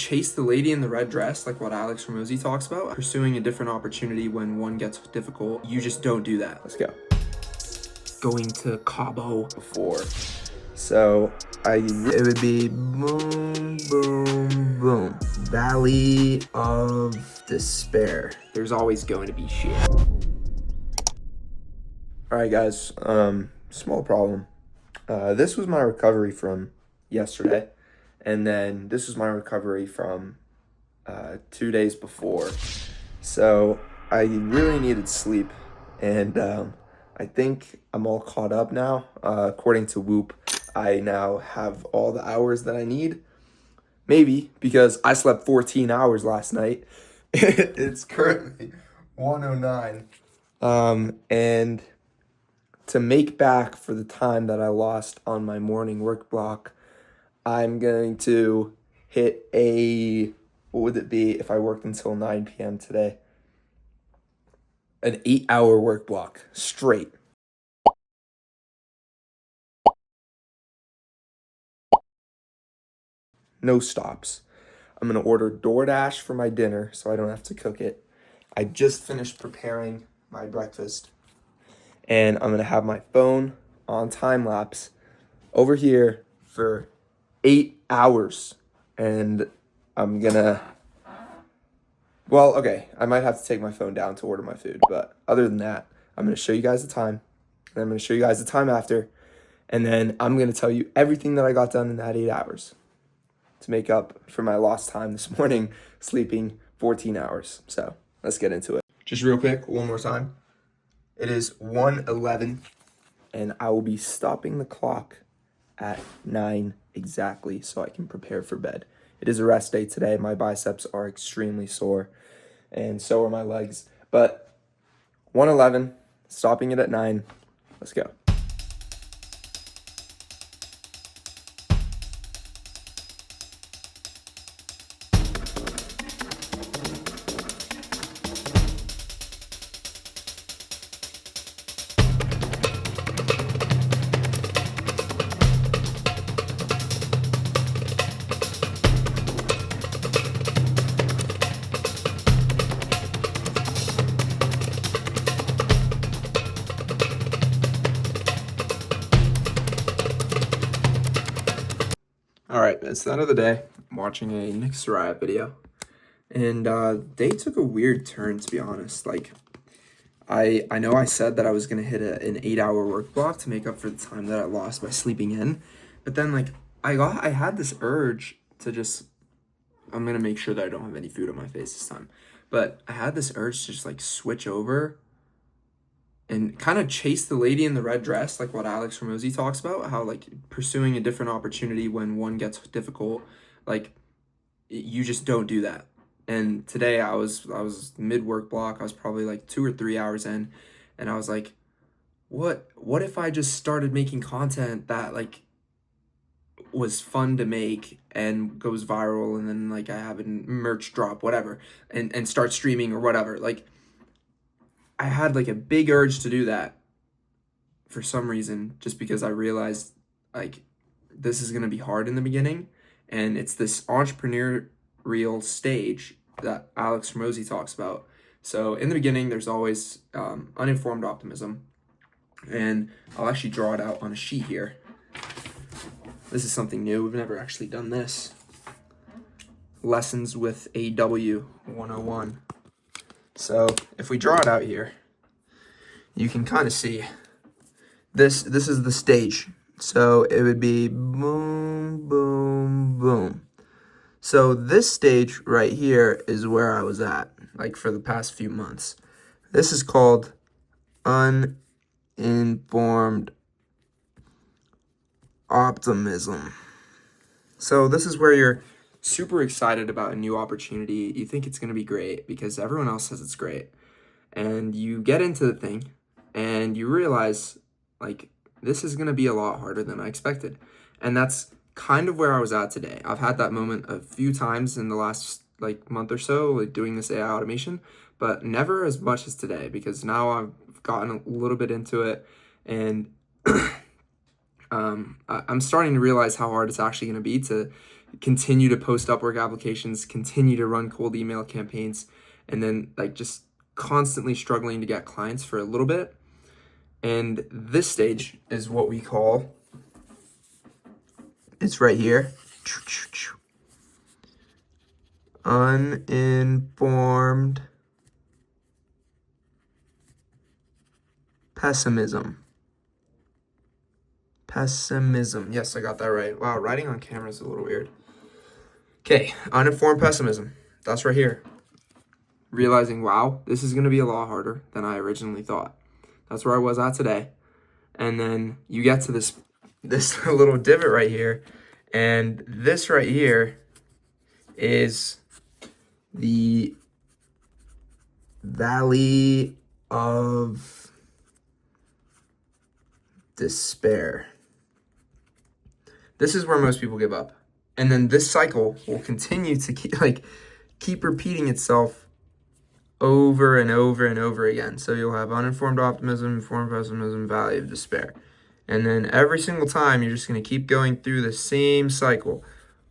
chase the lady in the red dress, like what Alex Hormozi talks about, pursuing a different opportunity when one gets difficult. You just don't do that. Let's go. Going to Cabo before. So it would be boom, boom, boom. Valley of Despair. There's always going to be shit. All right, guys, small problem. This was my recovery from yesterday. And then this was my recovery from 2 days before. So I really needed sleep. And I think I'm all caught up now. According to Whoop, I now have all the hours that I need. Maybe, because I slept 14 hours last night. It's currently 1:09. And to make back for the time that I lost on my morning work block, I'm going to hit what would it be if I worked until 9 p.m. today? An 8-hour work block, straight. No stops. I'm going to order DoorDash for my dinner so I don't have to cook it. I just finished preparing my breakfast. And I'm going to have my phone on time lapse over here for 8 hours. And I'm gonna, I might have to take my phone down to order my food. But other than that, I'm gonna show you guys the time. And I'm gonna show you guys the time after. And then I'm gonna tell you everything that I got done in that 8 hours to make up for my lost time this morning, sleeping 14 hours. So let's get into it. Just real quick, one more time. It is 1:11, and I will be stopping the clock at 9 exactly so I can prepare for bed. It is a rest day today. My biceps are extremely sore, and so are my legs. But 1:11, stopping it at 9. Let's go. All right, it's the end of the day. I'm watching a Nick Soraya video, and they took a weird turn, to be honest. Like, I know I said that I was gonna hit an 8-hour work block to make up for the time that I lost by sleeping in, but then like I had this urge to I'm gonna make sure that I don't have any food on my face this time, but I had this urge to just like switch over and kind of chase the lady in the red dress, like what Alex Hormozi talks about, how like pursuing a different opportunity when one gets difficult, like you just don't do that. And today I was mid work block. I was probably like 2 or 3 hours in, and I was like, what if I just started making content that like was fun to make and goes viral, and then like I have a merch drop, whatever, and start streaming or whatever. Like, I had like a big urge to do that for some reason, just because I realized like this is going to be hard in the beginning, and it's this entrepreneurial stage that Alex Hormozi talks about. So in the beginning, there's always uninformed optimism, and I'll actually draw it out on a sheet here. This is something new. We've never actually done this. Lessons with AW 101. So if we draw it out here, you can kind of see this is the stage. So it would be boom, boom, boom. So this stage right here is where I was at, like for the past few months. This is called uninformed optimism. So this is where you're super excited about a new opportunity. You think it's going to be great because everyone else says it's great. And you get into the thing and you realize like this is going to be a lot harder than I expected. And that's kind of where I was at today. I've had that moment a few times in the last like month or so, like doing this AI automation, but never as much as today, because now I've gotten a little bit into it, and I'm starting to realize how hard it's actually going to be continue to post Upwork applications, continue to run cold email campaigns, and then like just constantly struggling to get clients for a little bit. And this stage is what we call, it's right here, uninformed pessimism. Pessimism. Yes, I got that right. Wow, writing on camera is a little weird. Okay, uninformed pessimism. That's right here. Realizing, wow, this is going to be a lot harder than I originally thought. That's where I was at today. And then you get to this little divot right here. And this right here is the valley of despair. This is where most people give up. And then this cycle will continue to keep repeating itself over and over and over again. So you'll have uninformed optimism, informed pessimism, valley of despair. And then every single time, you're just going to keep going through the same cycle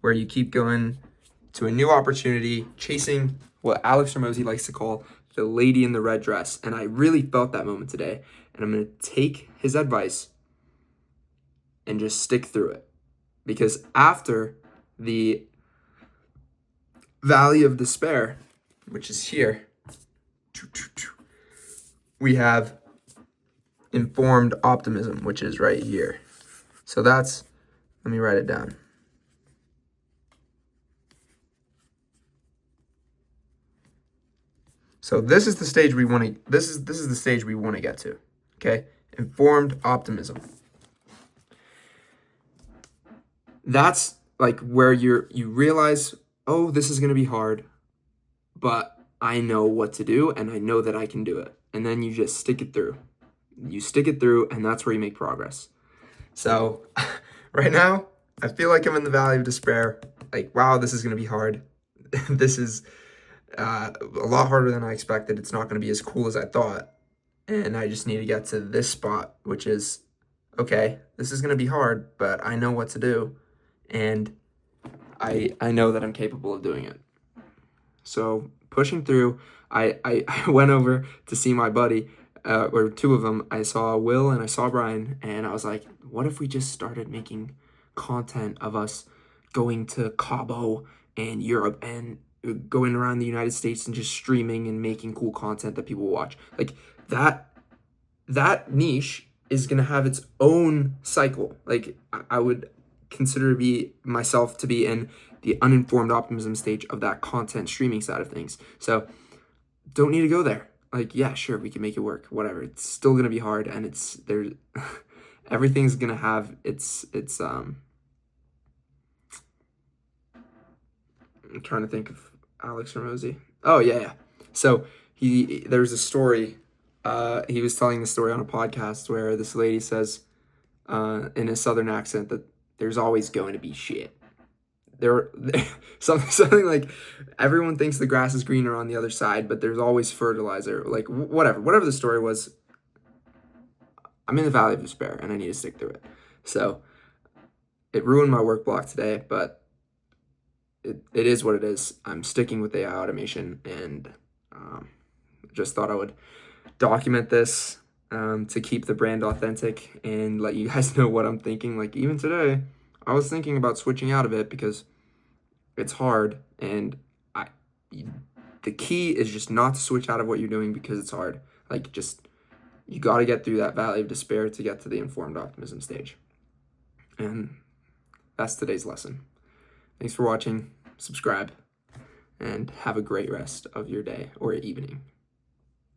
where you keep going to a new opportunity, chasing what Alex Hormozi likes to call the lady in the red dress. And I really felt that moment today. And I'm going to take his advice and just stick through it. Because after the valley of despair, which is here, we have informed optimism, which is right here. So let me write it down. So this is the stage we want to, this is the stage we want to get to. Okay? Informed optimism. That's like where you realize, oh, this is going to be hard, but I know what to do and I know that I can do it. And then you just stick it through. You stick it through, and that's where you make progress. So right now, I feel like I'm in the valley of despair. Like, wow, this is going to be hard. This is a lot harder than I expected. It's not going to be as cool as I thought. And I just need to get to this spot, which is, okay, this is going to be hard, but I know what to do. And I know that I'm capable of doing it. So pushing through, I went over to see my buddy, or two of them. I saw Will and I saw Brian, and I was like, what if we just started making content of us going to Cabo and Europe and going around the United States and just streaming and making cool content that people watch? Like that niche is going to have its own cycle. Like I would consider myself to be in the uninformed optimism stage of that content streaming side of things. So don't need to go there. Like, yeah, sure, we can make it work, whatever. It's still going to be hard, and everything's going to have its I'm trying to think of Alex Hormozi. Oh, yeah. So there's a story, he was telling the story on a podcast where this lady says, in a Southern accent, that there's always going to be shit. Something like everyone thinks the grass is greener on the other side, but there's always fertilizer. Like whatever the story was, I'm in the valley of despair and I need to stick through it. So it ruined my work block today, but it is what it is. I'm sticking with AI automation, and just thought I would document this to keep the brand authentic and let you guys know what I'm thinking. Like even today, I was thinking about switching out of it because it's hard, and the key is just not to switch out of what you're doing because it's hard. Like you got to get through that valley of despair to get to the informed optimism stage. And that's today's lesson. Thanks for watching. Subscribe, and have a great rest of your day or evening.